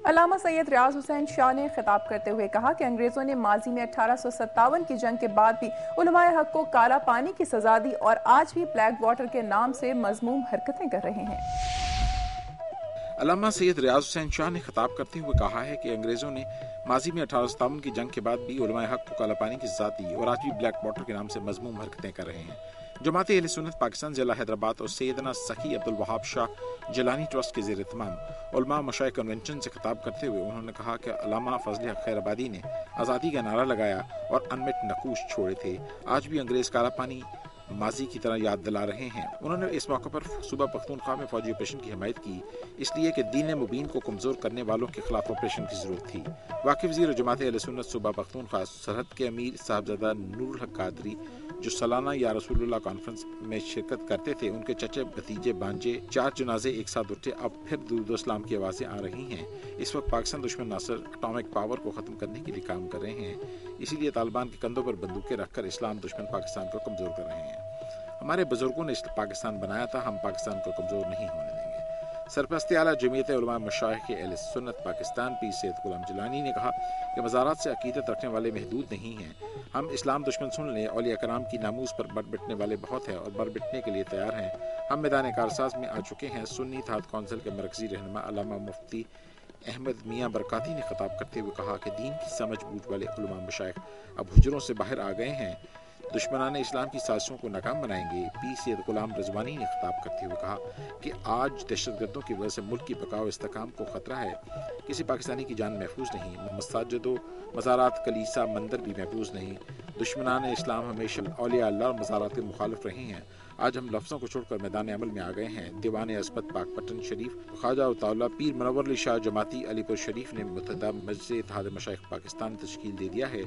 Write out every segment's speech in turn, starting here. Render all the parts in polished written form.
علامہ سید ریاض حسین شاہ نے خطاب کرتے ہوئے کہا کہ انگریزوں نے ماضی میں 1857 کی جنگ کے بعد بھی علماء حق کو کالا پانی کی سزا دی اور آج بھی بلیک واٹر کے نام سے مذموم حرکتیں کر رہے ہیں۔ علامہ سید ریاض حسین شاہ نے خطاب کرتے ہوئے کہا ہے کہ انگریزوں نے ماضی میں 1857 کی جنگ کے بعد بھی علماء حق کو کالا پانی کی سزا دی اور آج بھی بلیک واٹر کے نام سے مذموم حرکتیں کر رہے ہیں۔ جماعت اہل سنت پاکستان ضلع حیدرآباد اور سیدنا سخی عبدالوہاب شاہ جیلانی ٹرسٹ کے زیر اہتمام علماء مشائخ کنونشن سے خطاب کرتے ہوئے انہوں نے کہا کہ علامہ فضل حق خیر آبادی نے آزادی کا نعرہ لگایا اور انمٹ نقوش چھوڑے تھے، آج بھی انگریز کالا پانی ماضی کی طرح یاد دلا رہے ہیں۔ انہوں نے اس موقع پر صوبہ پختونخوا میں فوجی آپریشن کی حمایت کی، اس لیے کہ دین مبین کو کمزور کرنے والوں کے خلاف آپریشن کی ضرورت تھی۔ واقف وزیر جماعت اہل سنت صوبہ پختونخوا سرحد کے امیر صاحبزادہ نور الحق قادری جو سالانہ یا رسول اللہ کانفرنس میں شرکت کرتے تھے، ان کے چچے بھتیجے بانجے 4 جنازے ایک ساتھ اٹھے، اب پھر درود و اسلام کی آوازیں آ رہی ہیں۔ اس وقت پاکستان دشمن ناصر اٹامک پاور کو ختم کرنے کے لیے کام کر رہے ہیں، اسی لیے طالبان کے کندھوں پر بندوقیں رکھ کر اسلام دشمن پاکستان کو کمزور کر رہے ہیں۔ ہمارے بزرگوں نے پاکستان بنایا تھا، ہم پاکستان کو کمزور نہیں ہونے دیں گے۔ سرپرست اعلیٰ جمعیت علماء مشائخ اہل سنت پاکستان پیر سید غلام جیلانی نے کہا کہ مزارات سے عقیدت رکھنے والے محدود نہیں ہیں، ہم اسلام دشمن سن لیں، اولیاء کرام کی ناموس پر بر بٹنے والے بہت ہیں اور بر بٹنے کے لیے تیار ہیں۔ ہم میدان کارساز میں آ چکے ہیں۔ سنی اتحاد کونسل کے مرکزی رہنما علامہ مفتی احمد میاں برکاتی نے خطاب کرتے ہوئے کہا کہ دین کی سمجھ بوجھ والے علماء مشائخ اب حجروں سے باہر آ گئے ہیں، دشمنان اسلام کی سازشوں کو ناکام بنائیں گے۔ پیر سید غلام رضوانی نے خطاب کرتے ہوئے کہا کہ آج دہشت گردوں کی وجہ سے ملک کی بقا و استحکام کو خطرہ ہے، کسی پاکستانی کی جان محفوظ نہیں، مساجد و مزارات کلیسا مندر بھی محفوظ نہیں۔ دشمنان اسلام ہمیشہ اولیاء اللہ اور مزارات کے مخالف رہے ہیں، آج ہم لفظوں کو چھوڑ کر میدان عمل میں آ گئے ہیں۔ دیوان عصمت پاک پٹن شریف خواجہ تعالیٰ پیر منور علی شاہ جماعتی علی پور شریف نے متحدہ مجلس اتحاد مشائخ پاکستان تشکیل دے دیا ہے،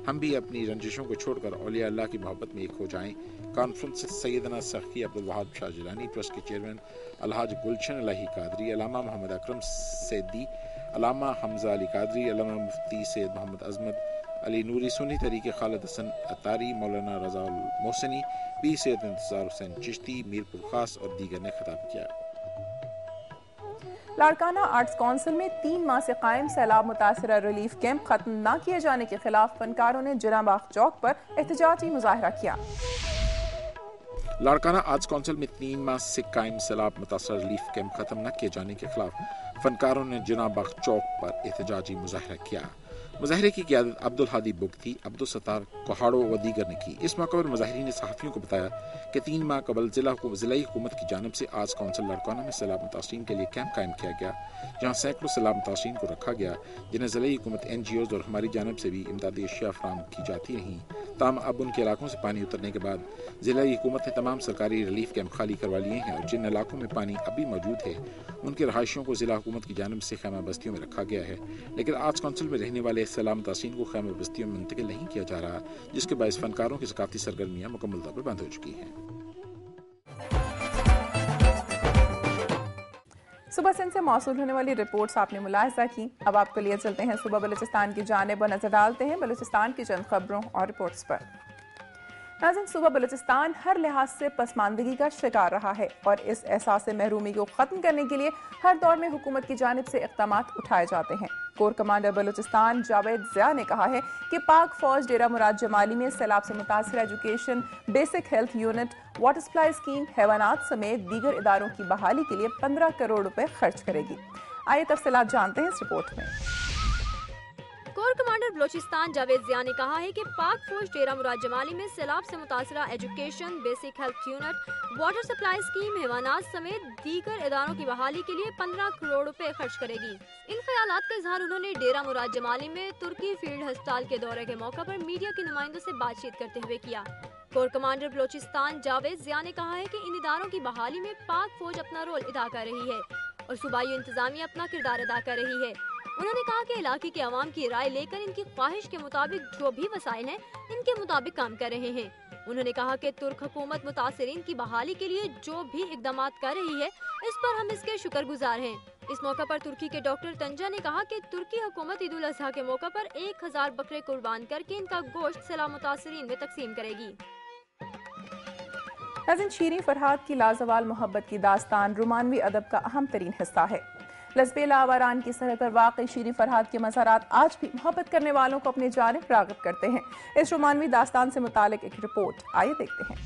ہم بھی اپنی رنجشوں کو چھوڑ کر اولیاء اللہ کی محبت میں ایک ہو جائیں۔ کانفرنس سے سیدنا سخی عبدالوہاب شاہ جیلانی ٹرسٹ کے چیئرمین الحاج گلشن الہی قادری، علامہ محمد اکرم سیدی، علامہ حمزہ علی قادری، علامہ مفتی سید محمد عظمت علی نوری، سنی طریقے خالد حسن اتاری، مولانا رضا المحسنی، پیر سید انتظار حسین چشتی، میر پور خاص اور دیگر نے خطاب کیا۔ لاڑکانہ آرٹس کونسل میں 3 ماہ سے قائم سیلاب متاثرہ ریلیف کیمپ ختم نہ کیے جانے کے خلاف فنکاروں نے جناح باغ چوک پر احتجاجی مظاہرہ کیا۔ لاڑکانہ آرٹس کونسل میں 3 ماہ سے قائم سیلاب متاثرہ ریلیف کیمپ ختم نہ کیے جانے کے خلاف فنکاروں نے جناح باغ چوک پر احتجاجی مظاہرہ کیا۔ مظاہرے کی قیادت عبدالہادی بگٹی، عبدالستار کوہاڑو و دیگر نے کی۔ اس موقع پر مظاہرین نے صحافیوں کو بتایا کہ 3 ماہ قبل ضلعی حکومت کی جانب سے آرٹس کونسل لاڑکانہ میں سیلاب متاثرین کے لیے کیمپ قائم کیا گیا، جہاں سینکڑوں سیلاب متاثرین کو رکھا گیا، جنہیں ضلعی حکومت NGOs اور ہماری جانب سے بھی امدادی اشیاء فراہم کی جاتی رہیں۔ تاہم اب ان کے علاقوں سے پانی اترنے کے بعد ضلعی حکومت نے تمام سرکاری ریلیف کیمپ خالی کروا لیے ہیں اور جن علاقوں میں پانی ابھی موجود ہے ان کے رہائشیوں کو ضلع حکومت کی جانب سے خیمہ بستیوں میں رکھا گیا ہے، لیکن آرٹس کونسل میں رہنے والے سیلاب متاثرین کو خیمہ بستیوں میں منتقل نہیں کیا جا رہا، جس کے باعث فنکاروں کی ثقافتی سرگرمیاں مکمل طور پر بند ہو چکی ہیں۔ صبح سندھ سے موصول ہونے والی رپورٹس آپ نے ملاحظہ کی، اب آپ کو لیے چلتے ہیں صوبہ بلوچستان کی جانب اور نظر ڈالتے ہیں بلوچستان کی چند خبروں اور رپورٹس پر۔ ناظرین، صوبہ بلوچستان ہر لحاظ سے پسماندگی کا شکار رہا ہے اور اس احساس محرومی کو ختم کرنے کے لیے ہر دور میں حکومت کی جانب سے اقدامات اٹھائے جاتے ہیں۔ کور کمانڈر بلوچستان جاوید ضیاء نے کہا ہے کہ پاک فوج ڈیرہ مراد جمالی میں سیلاب سے متاثرہ education, basic health unit, water supply scheme, حیوانات سمیت دیگر اداروں کی بحالی کے لیے 15 کروڑ روپے خرچ کرے گی۔ آئیے تفصیلات جانتے ہیں اس رپورٹ میں۔ کور کمانڈر بلوچستان جاوید ضیاء نے کہا ہے کہ پاک فوج ڈیرہ مراد جمالی میں سیلاب سے متاثرہ education, basic health unit, water supply scheme, حیوانات سمیت دیگر اداروں کی بحالی کے لیے 15 کروڑ روپے خرچ کرے گی۔ ان خیالات کا اظہار انہوں نے ڈیرہ مراد جمالی میں ترکی فیلڈ ہسپتال کے دورے کے موقع پر میڈیا کے نمائندوں سے بات چیت کرتے ہوئے کیا۔ کور کمانڈر بلوچستان جاوید ضیاء نے کہا ہے کہ ان اداروں کی بحالی میں پاک فوج اپنا رول ادا کر رہی ہے اور صوبائی انتظامیہ اپنا کردار ادا کر رہی ہے۔ انہوں نے کہا کہ علاقے کے عوام کی رائے لے کر ان کی خواہش کے مطابق جو بھی وسائل ہیں ان کے مطابق کام کر رہے ہیں۔ انہوں نے کہا کہ ترک حکومت متاثرین کی بحالی کے لیے جو بھی اقدامات کر رہی ہے اس پر ہم اس کے شکر گزار ہیں۔ اس موقع پر ترکی کے ڈاکٹر تنجا نے کہا کہ ترکی حکومت عید الاضحیٰ کے موقع پر 1000 بکرے قربان کر کے ان کا گوشت سیلاب متاثرین میں تقسیم کرے گی۔ ناظرین، شیریں فرحات کی لازوال محبت کی داستان رومانوی ادب کا اہم ترین حصہ ہے۔ لسبیلا آواران کی سرحد پر واقع شیریں فرحاد کے مزارات آج بھی محبت کرنے والوں کو اپنی جانب راغب کرتے ہیں۔ اس رومانوی داستان سے متعلق ایک رپورٹ آئیے دیکھتے ہیں۔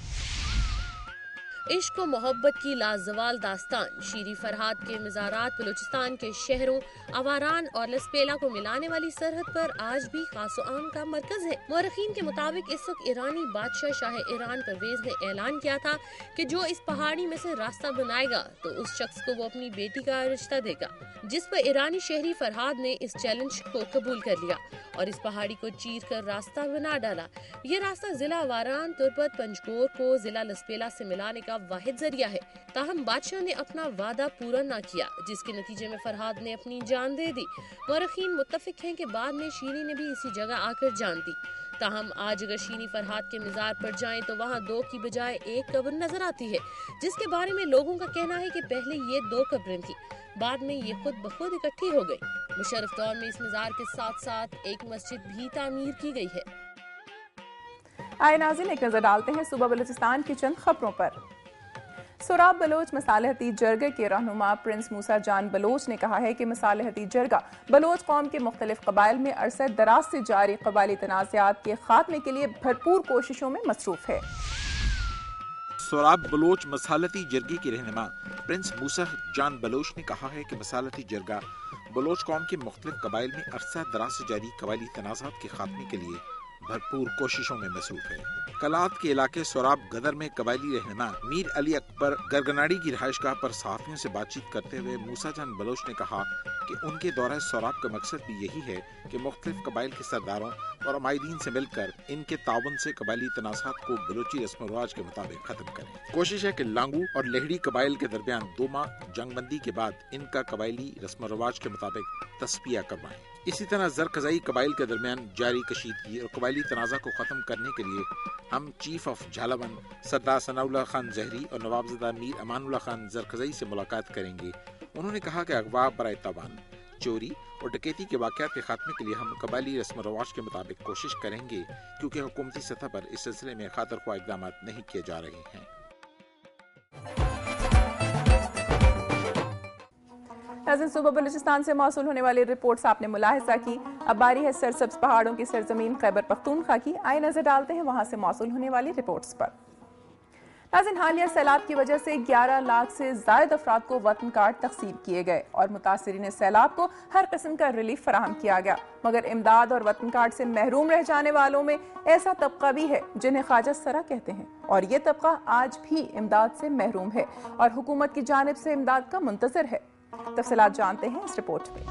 عشق و محبت کی لازوال داستان شیریں فرحاد کے مزارات بلوچستان کے شہروں آواران اور لسبیلا کو ملانے والی سرحد پر آج بھی خاص و عام کا مرکز ہے۔ مورخین کے مطابق اس وقت ایرانی بادشاہ شاہ ایران پرویز نے اعلان کیا تھا کہ جو اس پہاڑی میں سے راستہ بنائے گا تو اس شخص کو وہ اپنی بیٹی کا رشتہ دے گا، جس پر ایرانی شہری فرحاد نے اس چیلنج کو قبول کر لیا اور اس پہاڑی کو چیر کر راستہ بنا ڈالا۔ یہ راستہ ضلع آواران تربت پنجگور کو ضلع لسبیلا سے ملانے کا واحد ذریعہ ہے، تاہم بادشاہ نے اپنا وعدہ پورا نہ کیا، جس کے نتیجے میں فرحاد نے اپنی جان دے دی۔ مورخین متفق ہیں کہ بعد میں شیریں نے بھی اسی جگہ آ کر جان دی، تاہم آج اگر شیریں فرحاد کے مزار پر جائیں تو وہاں 2 کی بجائے 1 قبر نظر آتی ہے، جس کے بارے میں لوگوں کا کہنا ہے کہ پہلے یہ 2 قبریں تھیں، بعد میں یہ خود بخود اکٹھی ہو گئی۔ مشرف دور میں اس مزار کے ساتھ ساتھ ایک مسجد بھی تعمیر کی گئی ہے۔ آئے ناظرین ایک نظر ڈالتے ہیں صوبہ بلوچستان کی چند خبروں پر۔ سوراب بلوچ مصالحتی جرگے کے رہنما پرنس موسیٰ جان بلوچ نے کہا ہے کہ مصالحتی جرگہ بلوچ قوم کے مختلف قبائل میں عرصہ دراز سے جاری قبائلی تنازعات کے خاتمے کے لیے بھرپور کوششوں میں مصروف ہے۔ سوراب بلوچ مصالحتی جرگے کے رہنما پرنس موسیٰ جان بلوچ نے کہا ہے کہ مصالحتی جرگہ بلوچ قوم کے مختلف قبائل میں عرصہ دراز سے جاری قبائلی تنازعات کے خاتمے کے لیے بھرپور کوششوں میں مصروف ہے۔ کلات کے علاقے سوراب گدر میں قبائلی رہنما میر علی اکبر گرگناڑی کی رہائش گاہ پر صحافیوں سے بات چیت کرتے ہوئے موسیٰ جان بلوچ نے کہا کہ ان کے دورہ سوراب کا مقصد بھی یہی ہے کہ مختلف قبائل کے سرداروں اور عمائدین سے مل کر ان کے تعاون سے قبائلی تنازعات کو بلوچی رسم و رواج کے مطابق ختم کریں۔ کوشش ہے کہ لانگو اور لہڑی قبائل کے درمیان 2 ماہ جنگ بندی کے بعد ان کا قبائلی رسم و رواج کے مطابق تصفیہ کروائیں۔ اسی طرح زرقزائی قبائل کے درمیان جاری کشیدگی اور قبائلی تنازع کو ختم کرنے کے لیے ہم چیف آف جھالاون سردار ثناء اللہ خان زہری اور نوابزدہ میر امان اللہ خان زرقزائی سے ملاقات کریں گے۔ انہوں نے کہا کہ اغوا برائے تاوان، چوری اور ڈکیتی کے واقعات کے خاتمے کے لیے ہم قبائلی رسم و رواج کے مطابق کوشش کریں گے، کیونکہ حکومتی سطح پر اس سلسلے میں خاطر خواہ اقدامات نہیں کیے جا رہے ہیں۔ ناظرین صوبہ بلوچستان سے موصول ہونے والی رپورٹس آپ نے ملاحظہ کی۔ اب باری ہے سرسبز پہاڑوں کی سرزمین خیبر پختونخوا کی۔ آئے نظر ڈالتے ہیں وہاں سے موصول ہونے والی رپورٹس پر۔ ناظرین حالیہ سیلاب کی وجہ سے 11 لاکھ سے زائد افراد کو وطن کارڈ تقسیم کیے گئے اور متاثرین سیلاب کو ہر قسم کا ریلیف فراہم کیا گیا، مگر امداد اور وطن کارڈ سے محروم رہ جانے والوں میں ایسا طبقہ بھی ہے جنہیں خواجہ سرا کہتے ہیں، اور یہ طبقہ آج بھی امداد سے محروم ہے اور حکومت کی جانب سے امداد کا منتظر ہے۔ تفصیلات جانتے ہیں اس رپورٹ میں۔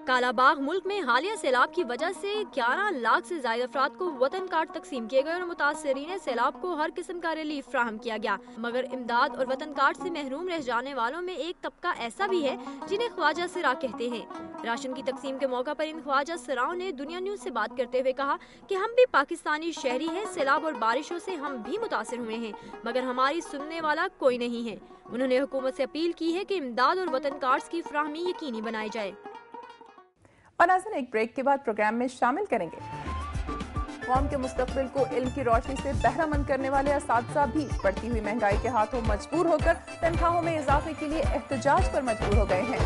کالا باغ ملک میں حالیہ سیلاب کی وجہ سے 11 لاکھ سے زائد افراد کو وطن کارڈ تقسیم کیے گئے اور متاثرین سیلاب کو ہر قسم کا ریلیف فراہم کیا گیا، مگر امداد اور وطن کارڈ سے محروم رہ جانے والوں میں ایک طبقہ ایسا بھی ہے جنہیں خواجہ سرا کہتے ہیں۔ راشن کی تقسیم کے موقع پر ان خواجہ سراؤں نے دنیا نیوز سے بات کرتے ہوئے کہا کہ ہم بھی پاکستانی شہری ہیں، سیلاب اور بارشوں سے ہم بھی متاثر ہوئے ہیں، مگر ہماری سننے والا کوئی نہیں ہے۔ انہوں نے حکومت سے اپیل کی ہے کہ امداد اور وطن کارڈز کی فراہمی یقینی بنائی جائے۔ اور ناظرین ایک بریک کے بعد پروگرام میں شامل کریں گے قوم کے مستقبل کو علم کی روشنی سے بہرہ مند کرنے والے اساتذہ بھی بڑھتی ہوئی مہنگائی کے ہاتھوں مجبور ہو کر تنخواہوں میں اضافے کے لیے احتجاج پر مجبور ہو گئے ہیں۔